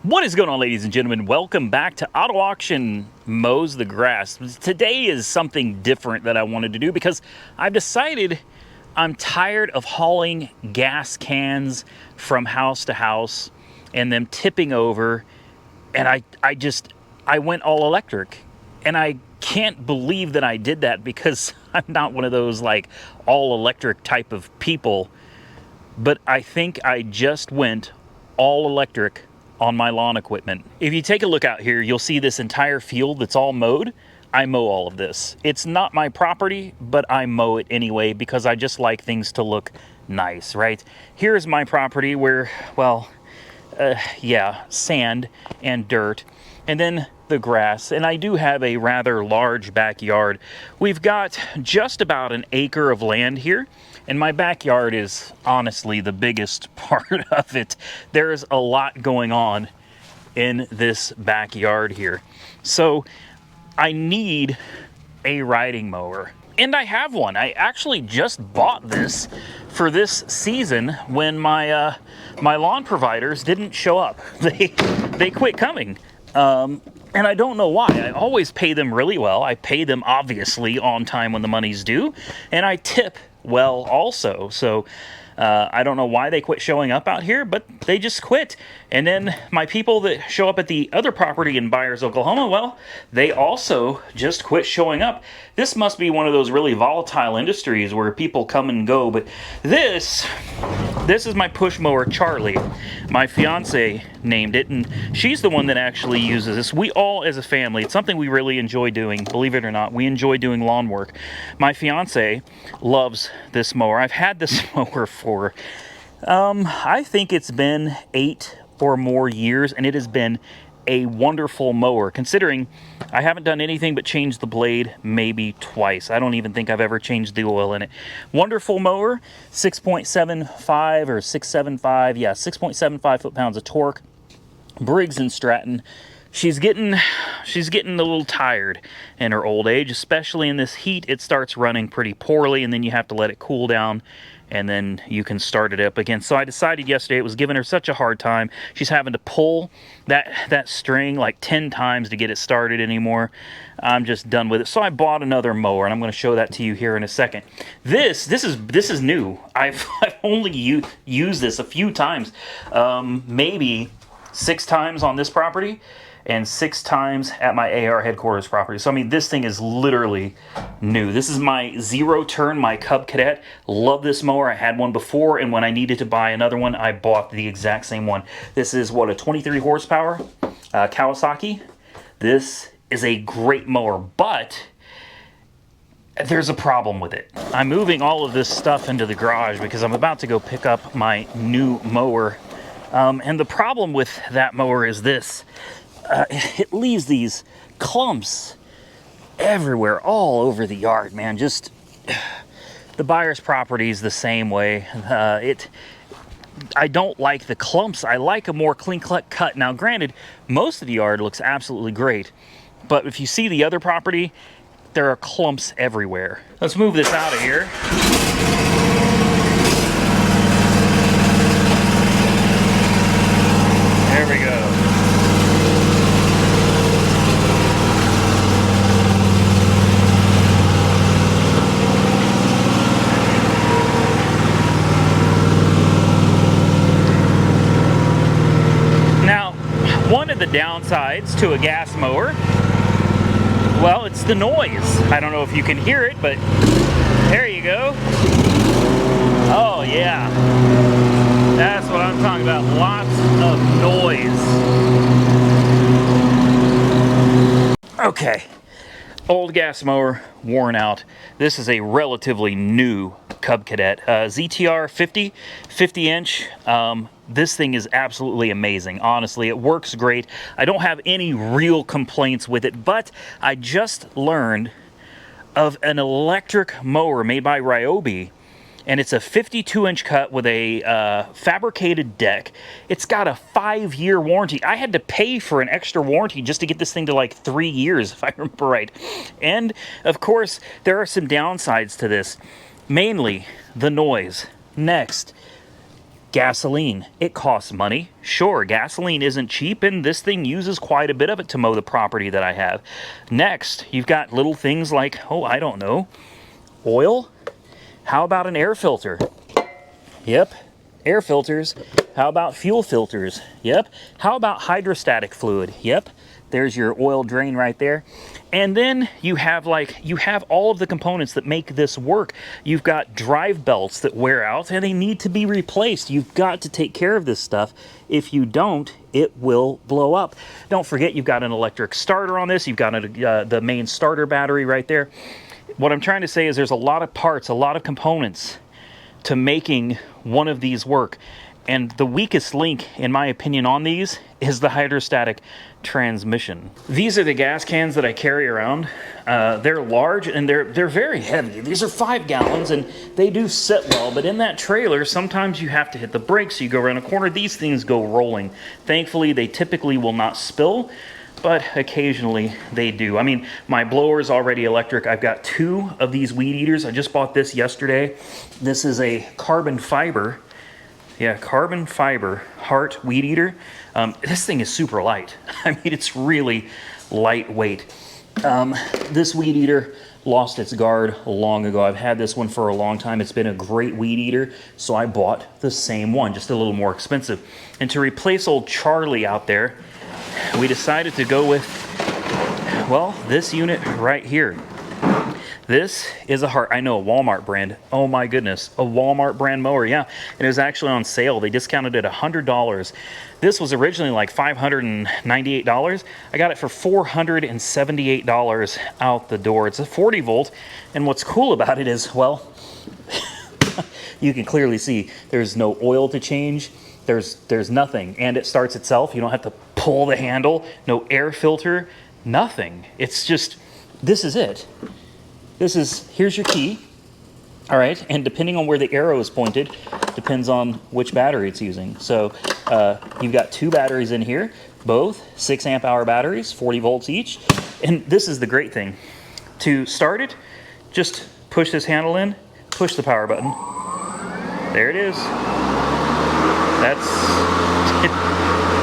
What is going on, ladies and gentlemen? Welcome back to Auto Auction Mows the Grass. Today is something different that I wanted to do because I've decided I'm tired of hauling gas cans from house to house and them tipping over, and I went all electric. And I can't believe that I did that because I'm not one of those like all electric type of people, but I think I just went all electric on my lawn equipment. If you take a look out here, you'll see this entire field that's all mowed. I mow all of this. It's not my property, but I mow it anyway because I just like things to look nice, right? Here's my property where, well, yeah, sand and dirt, and then the grass. And I do have a rather large backyard. We've got just about an acre of land here, and my backyard is honestly the biggest part of it. There's a lot going on in this backyard here. So I need a riding mower. And I have one. I actually just bought this for this season when my my lawn providers didn't show up. They quit coming. And I don't know why. I always pay them really well. I pay them obviously on time when the money's due, and I tip well also. So I don't know why they quit showing up out here, but they just quit. And then my people that show up at the other property in Byers, Oklahoma, well, they also just quit showing up. This must be one of those really volatile industries where people come and go. But this is my push mower, Charlie. My fiance named it, and she's the one that actually uses this. We all, as a family, it's something we really enjoy doing, believe it or not. We enjoy doing lawn work. My fiance loves this mower. I've had this mower for, I think it's been 8 or more years, and it has been a wonderful mower, considering I haven't done anything but change the blade maybe twice. I don't even think I've ever changed the oil in it. Wonderful mower, 6.75 or 675, yeah, 6.75 foot-pounds of torque. Briggs & Stratton. She's getting a little tired in her old age, especially in this heat. It starts running pretty poorly, and then you have to let it cool down, and then you can start it up again. So I decided yesterday, it was giving her such a hard time. She's having to pull that string like 10 times to get it started anymore. I'm just done with it. So I bought another mower, and I'm going to show that to you here in a second. This is new. I've only used this a few times, maybe 6 times on this property and 6 times at my AR headquarters property. So I mean, this thing is literally new. This is my zero turn, my Cub Cadet. Love this mower. I had one before, and when I needed to buy another one, I bought the exact same one. This is what, a 23 horsepower Kawasaki. This is a great mower, but there's a problem with it. I'm moving all of this stuff into the garage because I'm about to go pick up my new mower. And the problem with that mower is this. It leaves these clumps everywhere, all over the yard, man. Just, the buyer's property is the same way. I don't like the clumps. I like a more clean cut. Now, granted, most of the yard looks absolutely great, but if you see the other property, there are clumps everywhere. Let's move this out of here. There we go. Now, one of the downsides to a gas mower, well, it's the noise. I don't know if you can hear it, but there you go. Oh, yeah. That's what I'm talking about. Lots of noise. Okay. Old gas mower, worn out. This is a relatively new Cub Cadet. ZTR 50-inch. This thing is absolutely amazing. Honestly, it works great. I don't have any real complaints with it, but I just learned of an electric mower made by RYOBI, and it's a 52-inch cut with a fabricated deck. It's got a 5-year warranty. I had to pay for an extra warranty just to get this thing to like 3 years, if I remember right. And, of course, there are some downsides to this. Mainly, the noise. Next, Gasoline, it costs money. Sure, gasoline isn't cheap, and this thing uses quite a bit of it to mow the property that I have. Next, you've got little things like, oh, I don't know, oil. How about an air filter? Yep, air filters. How about fuel filters? Yep. How about hydrostatic fluid? Yep. There's your oil drain right there. And then you have all of the components that make this work. You've got drive belts that wear out and they need to be replaced. You've got to take care of this stuff. If you don't, it will blow up. Don't forget, you've got an electric starter on this. You've got the main starter battery right there. What I'm trying to say is there's a lot of parts, a lot of components to making one of these work. And the weakest link, in my opinion, on these is the hydrostatic transmission. These are the gas cans that I carry around. They're large and they're very heavy. These are 5 gallons and they do sit well, but in that trailer, sometimes you have to hit the brakes. You go around a corner, these things go rolling. Thankfully, they typically will not spill, but occasionally they do. I mean, my blower is already electric. I've got 2 of these weed eaters. I just bought this yesterday. This is a carbon fiber. Yeah, carbon fiber Hart weed eater. This thing is super light. I mean, it's really lightweight. This weed eater lost its guard long ago. I've had this one for a long time. It's been a great weed eater, so I bought the same one, just a little more expensive. And to replace old Charlie out there, we decided to go with, well, this unit right here. This is a Hart, I know, a Walmart brand. Oh my goodness, a Walmart brand mower, yeah. And it was actually on sale. They discounted it $100. This was originally like $598. I got it for $478 out the door. It's a 40 volt, and what's cool about it is, well, you can clearly see there's no oil to change. There's nothing, and it starts itself. You don't have to pull the handle, no air filter, nothing. It's just, this is it. Here's your key, all right, and depending on where the arrow is pointed, depends on which battery it's using. So you've got 2 batteries in here, both 6 amp hour batteries, 40 volts each. And this is the great thing. To start it, just push this handle in, push the power button. There it is.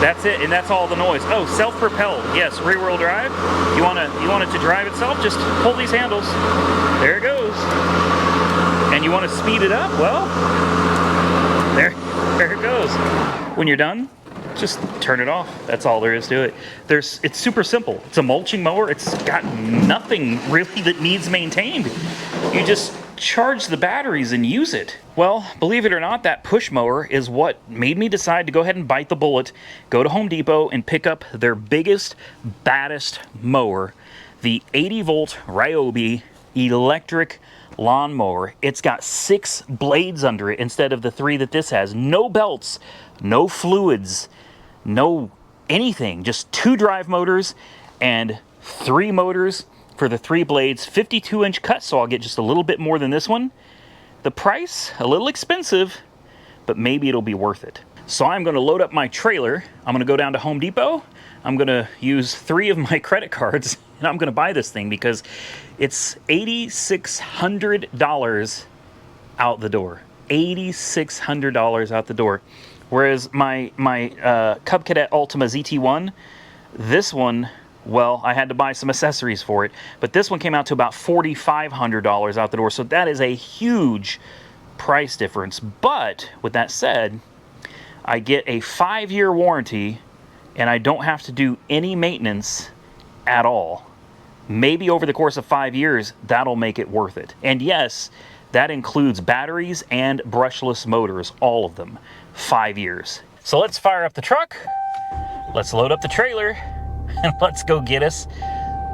That's it, and that's all the noise. Oh, self-propelled, yes, rear-wheel drive. You want it to drive itself? Just pull these handles. There it goes. And you want to speed it up? Well, there it goes. When you're done, just turn it off. That's all there is to it. It's super simple. It's a mulching mower. It's got nothing really that needs maintained. You just charge the batteries and use it. Well, believe it or not, that push mower is what made me decide to go ahead and bite the bullet, go to Home Depot and pick up their biggest, baddest mower, the 80 volt RYOBI electric lawnmower. It's got 6 blades under it instead of the 3 that this has. No belts, no fluids, no anything, just 2 drive motors and 3 motors for the 3 blades, 52-inch cut, so I'll get just a little bit more than this one. The price, a little expensive, but maybe it'll be worth it. So I'm going to load up my trailer. I'm going to go down to Home Depot. I'm going to use 3 of my credit cards, and I'm going to buy this thing because it's $8,600 out the door. $8,600 out the door. Whereas my Cub Cadet Ultima ZT1, this one, well, I had to buy some accessories for it, but this one came out to about $4,500 out the door, so that is a huge price difference. But with that said, I get a 5-year warranty, and I don't have to do any maintenance at all. Maybe over the course of 5 years, that'll make it worth it. And yes, that includes batteries and brushless motors, all of them, 5 years. So let's fire up the truck, let's load up the trailer, and let's go get us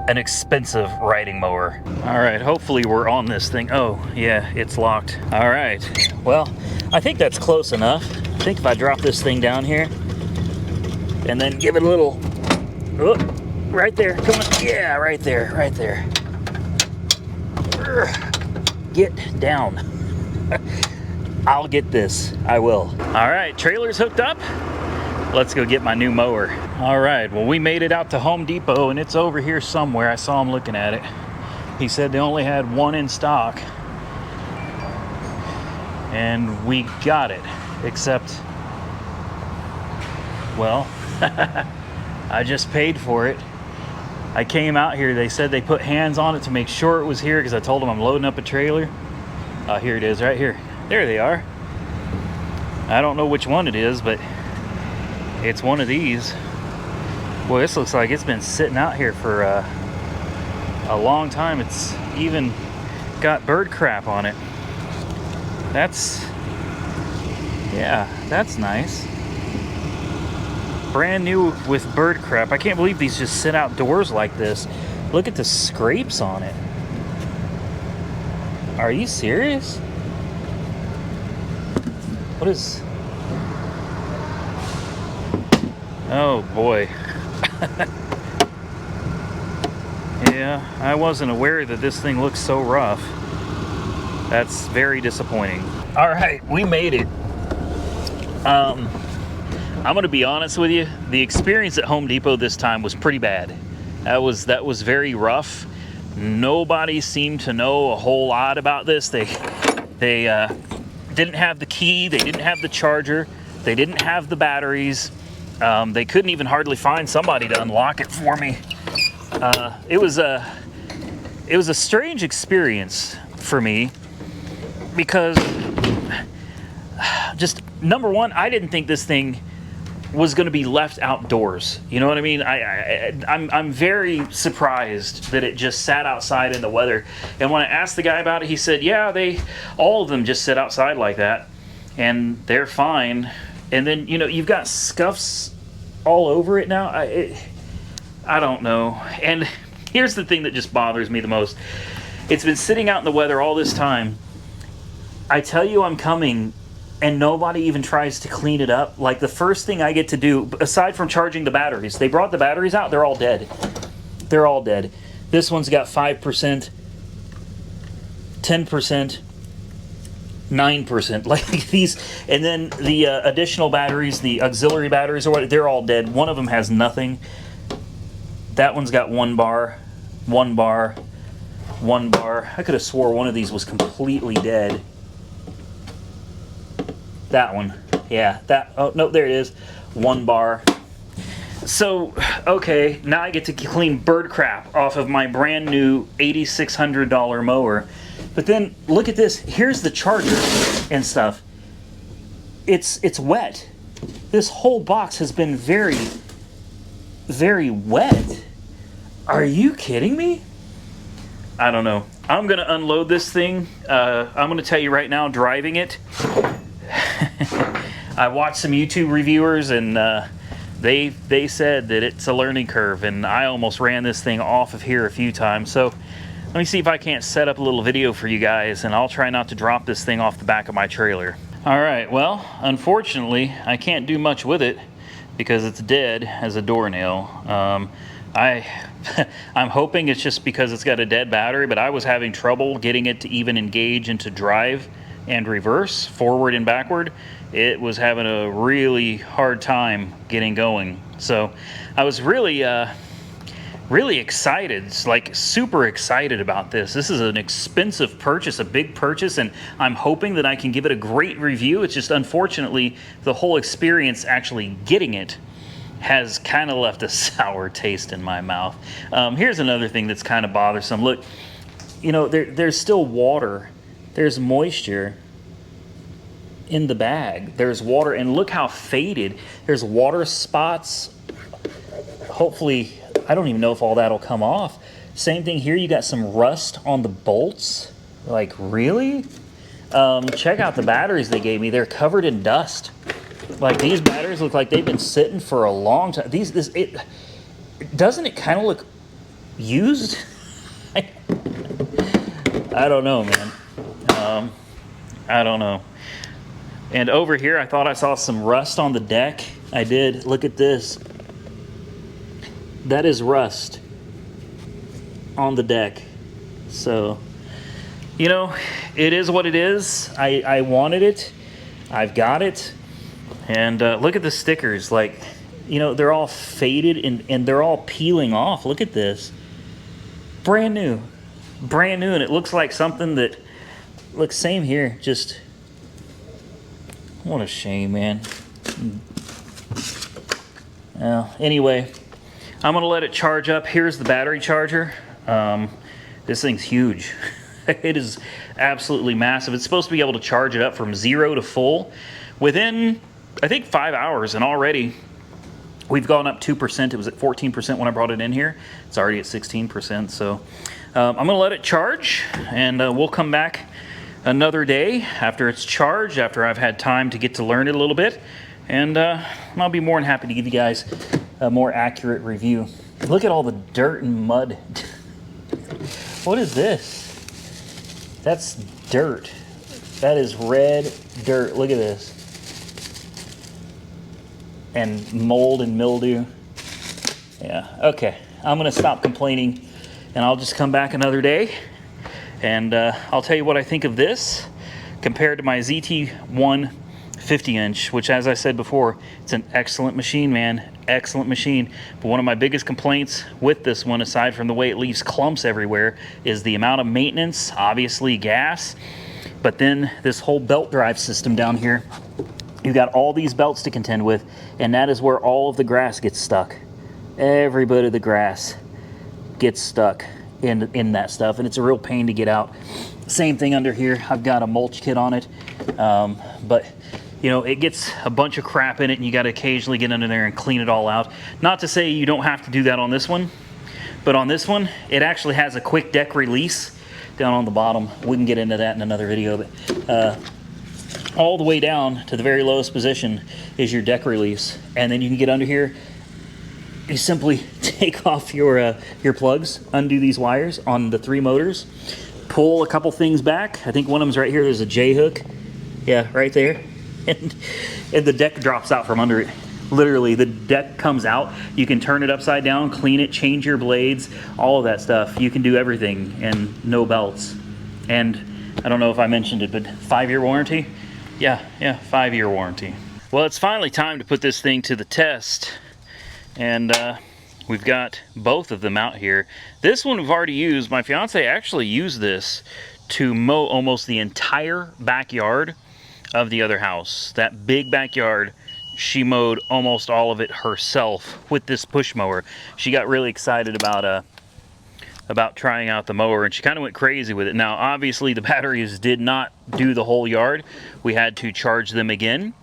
an expensive riding mower. All right, hopefully we're on this thing. Oh, yeah, it's locked. All right, well, I think that's close enough. I think if I drop this thing down here and then give it a little, oh, right there, come on, yeah, right there, right there. Get down. I'll get this, I will. All right, trailer's hooked up. Let's go get my new mower. All right, well, we made it out to Home Depot, and it's over here somewhere. I saw him looking at it. He said they only had 1 in stock. And we got it, except Well, I just paid for it. I came out here, they said they put hands on it to make sure it was here because I told them I'm loading up a trailer. Here it is, right here. There they are. I don't know which one it is, but it's one of these. Boy, this looks like it's been sitting out here for a long time. It's even got bird crap on it. Yeah, that's nice. Brand new with bird crap. I can't believe these just sit outdoors like this. Look at the scrapes on it. Are you serious? What is... Oh boy. Yeah, I wasn't aware that this thing looks so rough. That's very disappointing. All right, we made it. I'm gonna be honest with you. The experience at Home Depot this time was pretty bad. That was very rough. Nobody seemed to know a whole lot about this. They didn't have the key. They didn't have the charger. They didn't have the batteries. They couldn't even hardly find somebody to unlock it for me. It was a strange experience for me because just number one, I didn't think this thing was going to be left outdoors. You know what I mean? I'm very surprised that it just sat outside in the weather. And when I asked the guy about it, he said, yeah, all of them just sit outside like that and they're fine. And then, you know, you've got scuffs all over it now. I don't know. And here's the thing that just bothers me the most. It's been sitting out in the weather all this time. I tell you I'm coming and nobody even tries to clean it up. Like the first thing I get to do, aside from charging the batteries, they brought the batteries out, they're all dead. They're all dead. This one's got 5%, 10%, 9%, like these, and then the additional batteries, the auxiliary batteries or what, they're all dead. One of them has nothing. That one's got 1 bar, 1 bar, 1 bar. I could have swore one of these was completely dead. That one, yeah, that, oh no, there it is, 1 bar. So, okay, now I get to clean bird crap off of my brand new $8,600 mower. But then look at this. Here's the charger and stuff. It's wet. This whole box has been very, very wet. Are you kidding me? I don't know. I'm gonna unload this thing. I'm gonna tell you right now, driving it. I watched some YouTube reviewers and they said that it's a learning curve, and I almost ran this thing off of here a few times. So let me see if I can't set up a little video for you guys, and I'll try not to drop this thing off the back of my trailer. All right, well, unfortunately, I can't do much with it because it's dead as a doornail. I'm hoping it's just because it's got a dead battery, but I was having trouble getting it to even engage into drive and reverse, forward and backward. It was having a really hard time getting going. So I was really excited, like super excited about this. This is an expensive purchase, a big purchase, and I'm hoping that I can give it a great review. It's just unfortunately the whole experience actually getting it has kind of left a sour taste in my mouth. Here's another thing that's kind of bothersome. Look, you know, there's still water. There's moisture in the bag. There's water, and look how faded. There's water spots. Hopefully, I don't even know if all that'll come off. Same thing here, you got some rust on the bolts. Like, really? Check out the batteries they gave me. They're covered in dust. Like, these batteries look like they've been sitting for a long time. Doesn't it kind of look used? I don't know, man. I don't know. And over here, I thought I saw some rust on the deck. I did. Look at this. That is rust on the deck. So, you know, it is what it is. I wanted it. I've got it. And look at the stickers. Like, you know, they're all faded and they're all peeling off. Look at this. Brand new. Brand new. And it looks like something that... Look, same here. Just... What a shame, man. Anyway, I'm gonna let it charge up. Here's the battery charger. This thing's huge. It is absolutely massive. It's supposed to be able to charge it up from 0 to full within, I think, 5 hours, and already we've gone up 2%. It was at 14% when I brought it in here. It's already at 16%. So I'm gonna let it charge, and we'll come back another day after it's charged, after I've had time to get to learn it a little bit, and I'll be more than happy to give you guys a more accurate review. Look at all the dirt and mud. What is this? That's dirt. That is red dirt. Look at this. And mold and mildew. Yeah, okay. I'm gonna stop complaining, and I'll just come back another day, and I'll tell you what I think of this compared to my ZT1 50-inch, which, as I said before, it's an excellent machine, man. Excellent machine. But one of my biggest complaints with this one, aside from the way it leaves clumps everywhere, is the amount of maintenance. Obviously gas, but then this whole belt drive system down here. You've got all these belts to contend with, and that is where all of the grass gets stuck. Every bit of the grass gets stuck in that stuff, and it's a real pain to get out. Same thing under here. I've got a mulch kit on it, but you know, it gets a bunch of crap in it, and you got to occasionally get under there and clean it all out. Not to say you don't have to do that on this one, but on this one, it actually has a quick deck release down on the bottom. We can get into that in another video, but all the way down to the very lowest position is your deck release, and then you can get under here. You simply take off your plugs, undo these wires on the 3 motors, pull a couple things back. I think one of them's right here. There's a J-hook. Yeah, right there. And the deck drops out from under it. Literally, the deck comes out. You can turn it upside down, clean it, change your blades, all of that stuff. You can do everything, and no belts. And I don't know if I mentioned it, but 5-year warranty? Yeah, 5-year warranty. Well, it's finally time to put this thing to the test. And we've got both of them out here. This one we've already used. My fiance actually used this to mow almost the entire backyard of the other house. That big backyard, she mowed almost all of it herself with this push mower. She got really excited about trying out the mower, and she kind of went crazy with it. Now, obviously, the batteries did not do the whole yard. We had to charge them again,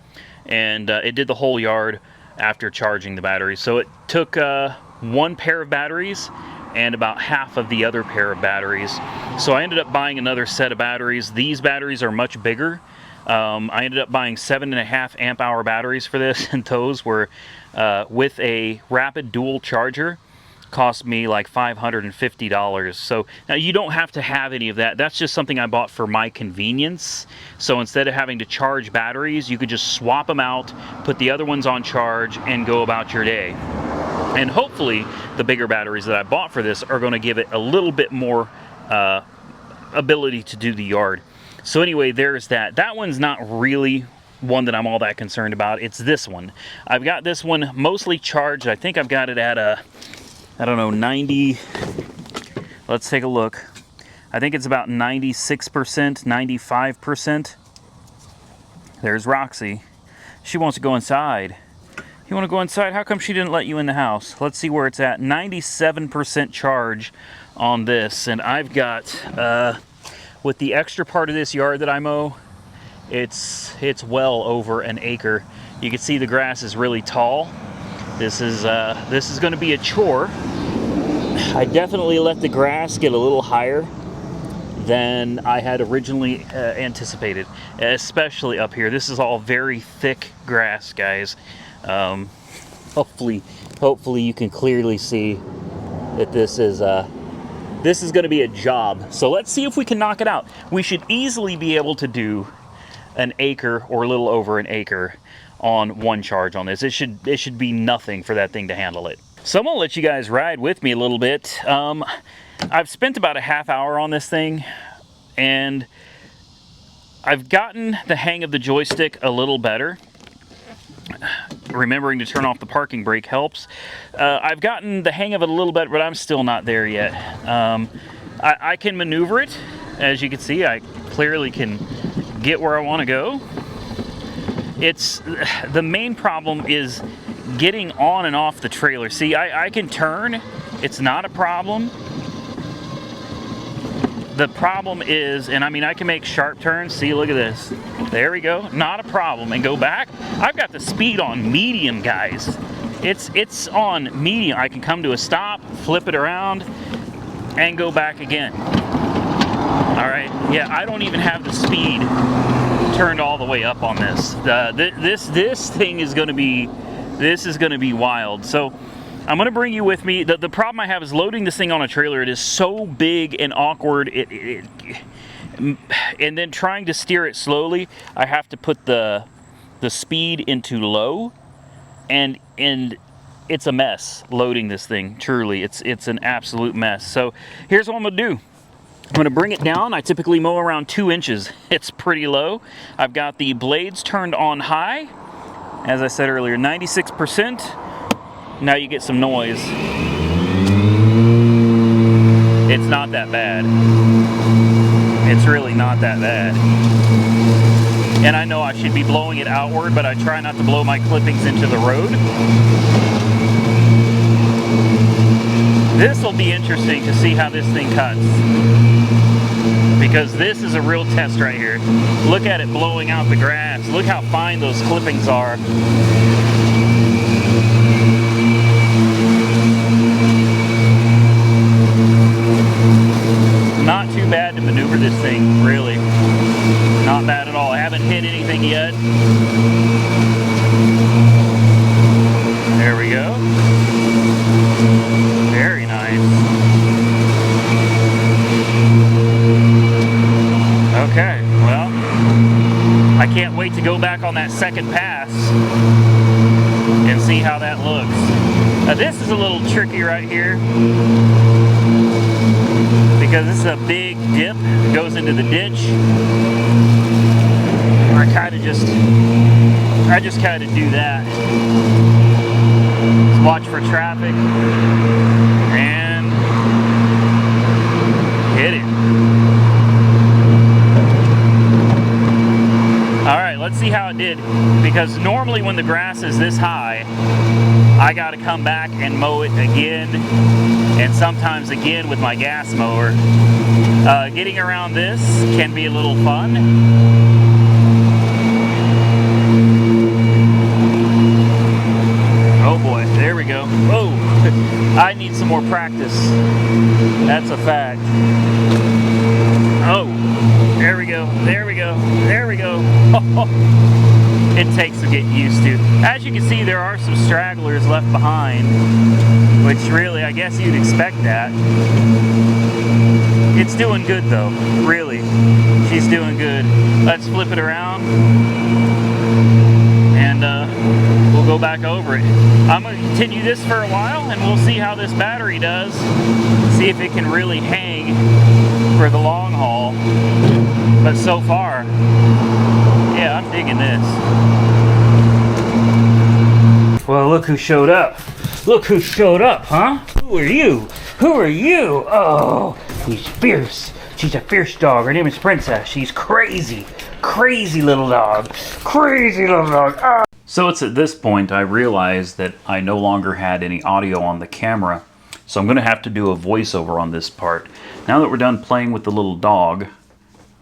and it did the whole yard after charging the batteries. So it took 1 pair of batteries and about half of the other pair of batteries. So I ended up buying another set of batteries. These batteries are much bigger. I ended up buying 7.5 amp hour batteries for this, and those were with a rapid dual charger, cost me like $550. So now you don't have to have any of that. That's just something I bought for my convenience. So instead of having to charge batteries, you could just swap them out, put the other ones on charge, and go about your day. And hopefully the bigger batteries that I bought for this are going to give it a little bit more ability to do the yard. So anyway, there's that. That one's not really one that I'm all that concerned about. It's this one. I've got this one mostly charged. I think I've got it at a, I don't know, 90, let's take a look. I think it's about 96%, 95%. There's Roxy. She wants to go inside. You want to go inside? How come she didn't let you in the house? Let's see where it's at. 97% charge on this. And I've got, with the extra part of this yard that I mow, it's well over an acre. You can see the grass is really tall. This is going to be a chore. I definitely let the grass get a little higher than I had originally anticipated, especially up here. This is all very thick grass, guys. Hopefully you can clearly see that this is going to be a job. So let's see if we can knock it out. We should easily be able to do an acre or a little over an acre on one charge on this. It should be nothing for that thing to handle it. So I'm gonna let you guys ride with me a little bit. I've spent about a half hour on this thing, and I've gotten the hang of the joystick a little better. Remembering to turn off the parking brake helps. I've gotten the hang of it a little bit, but I'm still not there yet. I can maneuver it. As you can see, I clearly can get where I want to go. The main problem is getting on and off the trailer. See, I can turn. It's not a problem. The problem is, and I mean, I can make sharp turns. See, look at this. There we go. Not a problem. And go back. I've got the speed on medium, guys. It's on medium. I can come to a stop, flip it around, and go back again. All right. Yeah, I don't even have the speed turned all the way up on this. This thing is going to be, this is going to be wild. So I'm going to bring you with me. The problem I have is loading this thing on a trailer. It is so big and awkward. And then trying to steer it slowly, I have to put the speed into low, and it's a mess loading this thing. Truly, it's an absolute mess. So here's what I'm going to do. I'm going to bring it down. I typically mow around 2 inches. It's pretty low. I've got the blades turned on high. As I said earlier, 96%. Now you get some noise. It's not that bad. It's really not that bad. And I know I should be blowing it outward, but I try not to blow my clippings into the road. This will be interesting to see how this thing cuts, because this is a real test right here. Look at it blowing out the grass. Look how fine those clippings are. Not too bad to maneuver this thing, really. Not bad at all. I haven't hit anything yet. There we go. Very nice. Okay, well, I can't wait to go back on that second pass and see how that looks. Now this is a little tricky right here, because this is a big dip that goes into the ditch. I just kind of do that. Let's watch for traffic and hit it. All right, let's see how it did, because normally when the grass is this high, I got to come back and mow it again, and sometimes again with my gas mower. Getting around this can be a little fun. Oh boy, there we go. Whoa, I need some more practice. That's a fact. Oh, there we go, there we go, there we go. It takes to get used to. As you can see, there are some stragglers left behind, which really, I guess you'd expect that. It's doing good though, really. She's doing good. Let's flip it around, and we'll go back over it. I'm going to continue this for a while, and we'll see how this battery does. See if it can really hang for the long haul. But so far, yeah, I'm digging this. Well, look who showed up. Look who showed up, huh? Who are you? Who are you? Oh, she's fierce. She's a fierce dog. Her name is Princess. She's crazy. Crazy little dog. Crazy little dog. Ah. So it's at this point I realized that I no longer had any audio on the camera. So I'm going to have to do a voiceover on this part. Now that we're done playing with the little dog,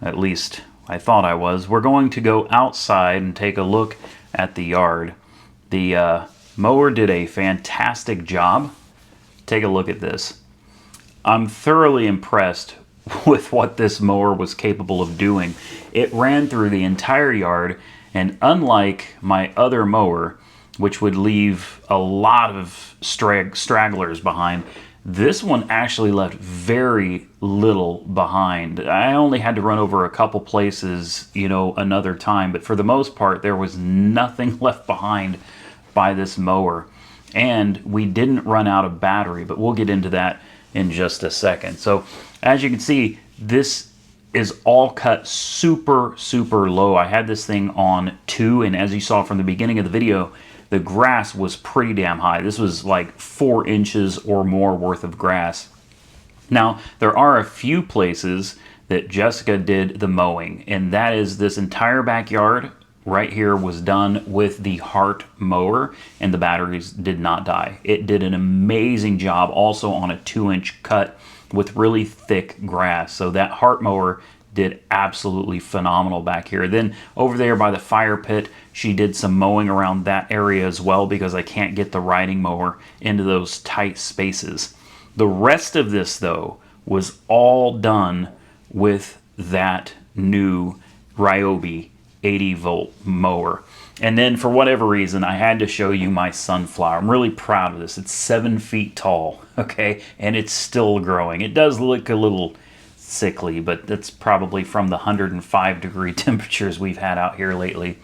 at least I thought I was, we're going to go outside and take a look at the yard. The mower did a fantastic job. Take a look at this. I'm thoroughly impressed with what this mower was capable of doing. It ran through the entire yard, and unlike my other mower, which would leave a lot of stragglers behind, this one actually left very little behind. I only had to run over a couple places, you know, another time, but for the most part, there was nothing left behind by this mower. And we didn't run out of battery, but we'll get into that in just a second. So as you can see, this is all cut super, super low. I had this thing on 2, and as you saw from the beginning of the video, the grass was pretty damn high. This was like 4 inches or more worth of grass. Now, there are a few places that Jessica did the mowing, and that is this entire backyard right here was done with the Hart mower, and the batteries did not die. It did an amazing job also on a 2-inch cut with really thick grass. So that Hart mower did absolutely phenomenal back here. Then over there by the fire pit, she did some mowing around that area as well, because I can't get the riding mower into those tight spaces. The rest of this, though, was all done with that new RYOBI 80-volt mower. And then for whatever reason, I had to show you my sunflower. I'm really proud of this. It's 7 feet tall, okay? And it's still growing. It does look a little sickly, but that's probably from the 105-degree temperatures we've had out here lately.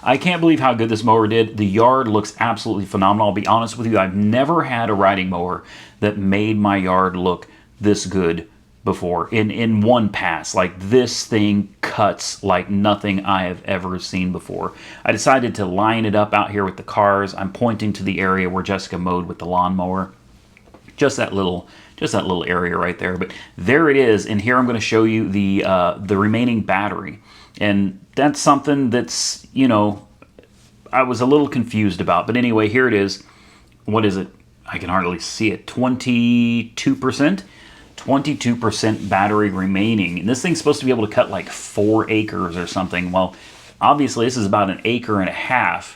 I can't believe how good this mower did. The yard looks absolutely phenomenal. I'll be honest with you, I've never had a riding mower that made my yard look this good before in one pass. Like, this thing cuts like nothing I have ever seen before. I decided to line it up out here with the cars. I'm pointing to the area where Jessica mowed with the lawnmower. Just that little area right there. But there it is, and here I'm going to show you the remaining battery. And that's something that's, you know, I was a little confused about. But anyway, here it is. What is it? I can hardly see it. 22%? 22% battery remaining. And this thing's supposed to be able to cut like 4 acres or something. Well, obviously this is about 1.5 acres,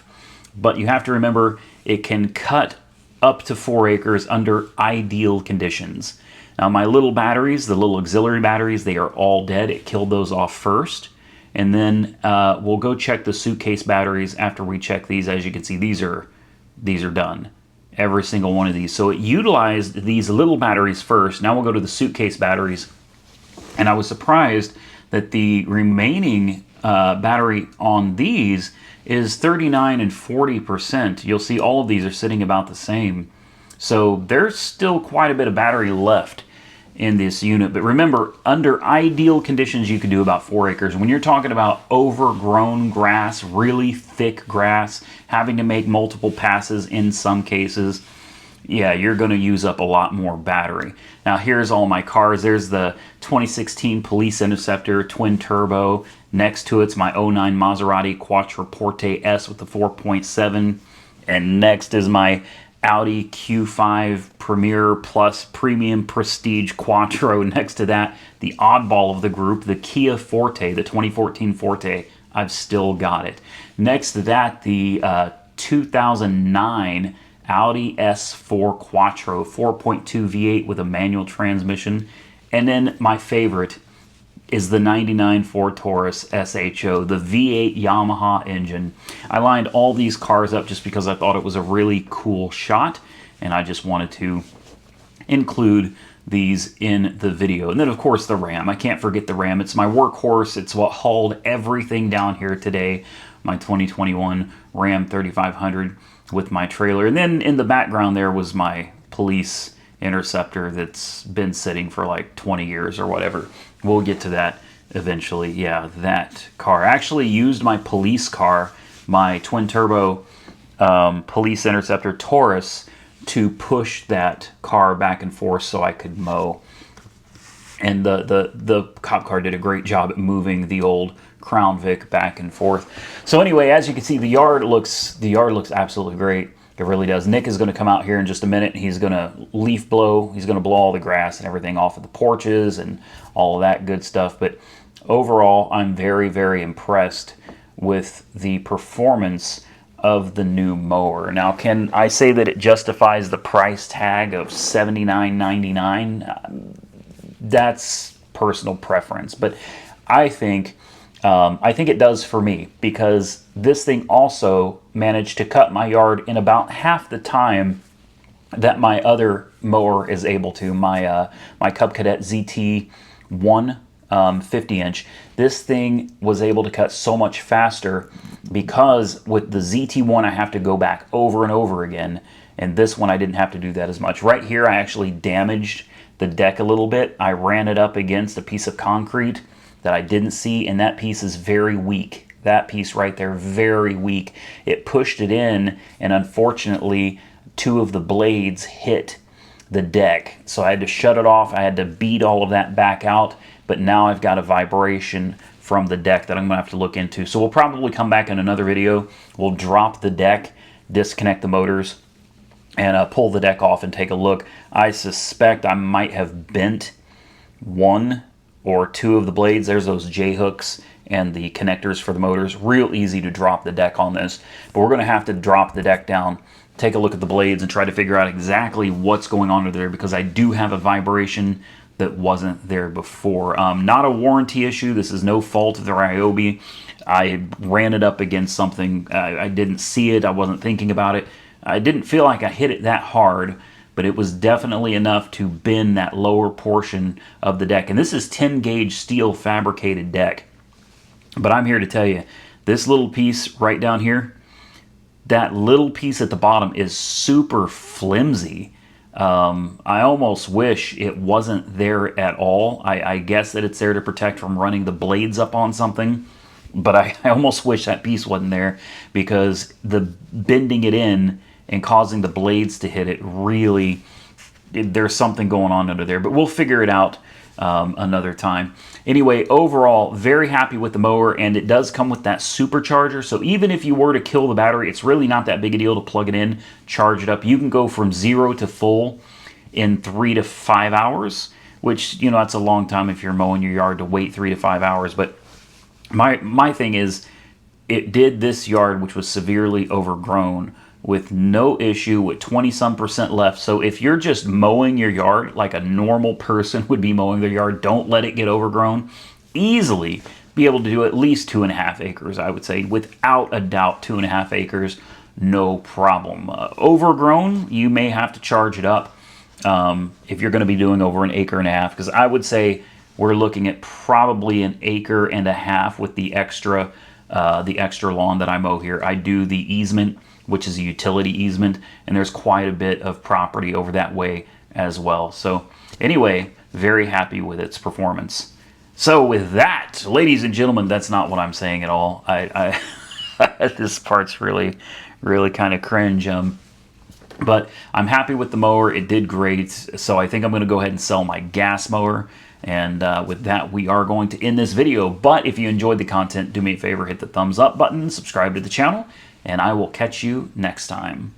but you have to remember it can cut up to 4 acres under ideal conditions. Now my little batteries, the little auxiliary batteries, they are all dead. It killed those off first. And then we'll go check the suitcase batteries after we check these. As you can see, these are done. Every single one of these. So it utilized these little batteries first. Now we'll go to the suitcase batteries. And I was surprised that the remaining battery on these is 39 and 40%. You'll see all of these are sitting about the same. So there's still quite a bit of battery left in this unit. But remember, under ideal conditions, you could do about 4 acres. When you're talking about overgrown grass, really thick grass, having to make multiple passes in some cases, yeah, you're going to use up a lot more battery. Now here's all my cars. There's the 2016 Police Interceptor twin turbo. Next to it's my 09 Maserati Quattroporte S with the 4.7. And next is my Audi Q5 Premier Plus Premium Prestige Quattro. Next to that, the oddball of the group, the Kia Forte, the 2014 Forte. I've still got it. Next to that, the 2009 Audi S4 Quattro, 4.2 V8 with a manual transmission. And then my favorite is the 99 Ford Taurus SHO, the V8 Yamaha engine. I lined all these cars up just because I thought it was a really cool shot, and I just wanted to include these in the video. And then of course the Ram. I can't forget the Ram. It's my workhorse. It's what hauled everything down here today. My 2021 Ram 3500 with my trailer. And then in the background there was my Police Interceptor that's been sitting for like 20 years or whatever. We'll get to that eventually. Yeah, that car. I actually used my police car, my twin turbo Police Interceptor Taurus, to push that car back and forth so I could mow. And the cop car did a great job at moving the old Crown Vic back and forth. So anyway, as you can see, the yard looks absolutely great. It really does. Nick is going to come out here in just a minute. He's going to leaf blow. He's going to blow all the grass and everything off of the porches and all of that good stuff. But overall, I'm very, very impressed with the performance of the new mower. Now, can I say that it justifies the price tag of $79.99? That's personal preference, but I think it does for me, because this thing also managed to cut my yard in about half the time that my other mower is able to. My Cub Cadet ZT1 50-inch. This thing was able to cut so much faster because with the ZT1 I have to go back over and over again, and this one I didn't have to do that as much. Right here I actually damaged the deck a little bit. I ran it up against a piece of concrete that I didn't see, and that piece is very weak. That piece right there, very weak. It pushed it in, and unfortunately 2 of the blades hit the deck. So I had to shut it off. I had to beat all of that back out, but now I've got a vibration from the deck that I'm gonna have to look into. So we'll probably come back in another video. We'll drop the deck, disconnect the motors, and pull the deck off and take a look. I suspect I might have bent one or two of the blades. There's those J-hooks and the connectors for the motors. Real easy to drop the deck on this, but we're gonna have to drop the deck down, take a look at the blades, and try to figure out exactly what's going on under there, because I do have a vibration that wasn't there before. Not a warranty issue. This is no fault of the RYOBI. I ran it up against something. I didn't see it. I wasn't thinking about it. I didn't feel like I hit it that hard, but it was definitely enough to bend that lower portion of the deck. And this is 10 gauge steel fabricated deck. But I'm here to tell you, this little piece right down here, that little piece at the bottom is super flimsy. I almost wish it wasn't there at all. I guess that it's there to protect from running the blades up on something, but I almost wish that piece wasn't there, because the bending it in and causing the blades to hit it, really, there's something going on under there. But we'll figure it out another time. Anyway, overall, very happy with the mower, and it does come with that supercharger. So even if you were to kill the battery, it's really not that big a deal to plug it in, charge it up. You can go from 0 to full in 3 to 5 hours, which, you know, that's a long time if you're mowing your yard to wait 3 to 5 hours. But my thing is, it did this yard, which was severely overgrown, with no issue, with 20-some% left. So if you're just mowing your yard like a normal person would be mowing their yard, don't let it get overgrown. Easily be able to do at least 2.5 acres, I would say. Without a doubt, 2.5 acres, no problem. Overgrown, you may have to charge it up if you're going to be doing over 1.5 acres, because I would say we're looking at probably 1.5 acres with the extra lawn that I mow here. I do the easement, which is a utility easement, and there's quite a bit of property over that way as well. So anyway, very happy with its performance. So with that, ladies and gentlemen, that's not what I'm saying at all. This part's really kind of cringe. But I'm happy with the mower. It did great. So I think I'm going to go ahead and sell my gas mower. And with that, we are going to end this video. But if you enjoyed the content, do me a favor, hit the thumbs up button, subscribe to the channel, and I will catch you next time.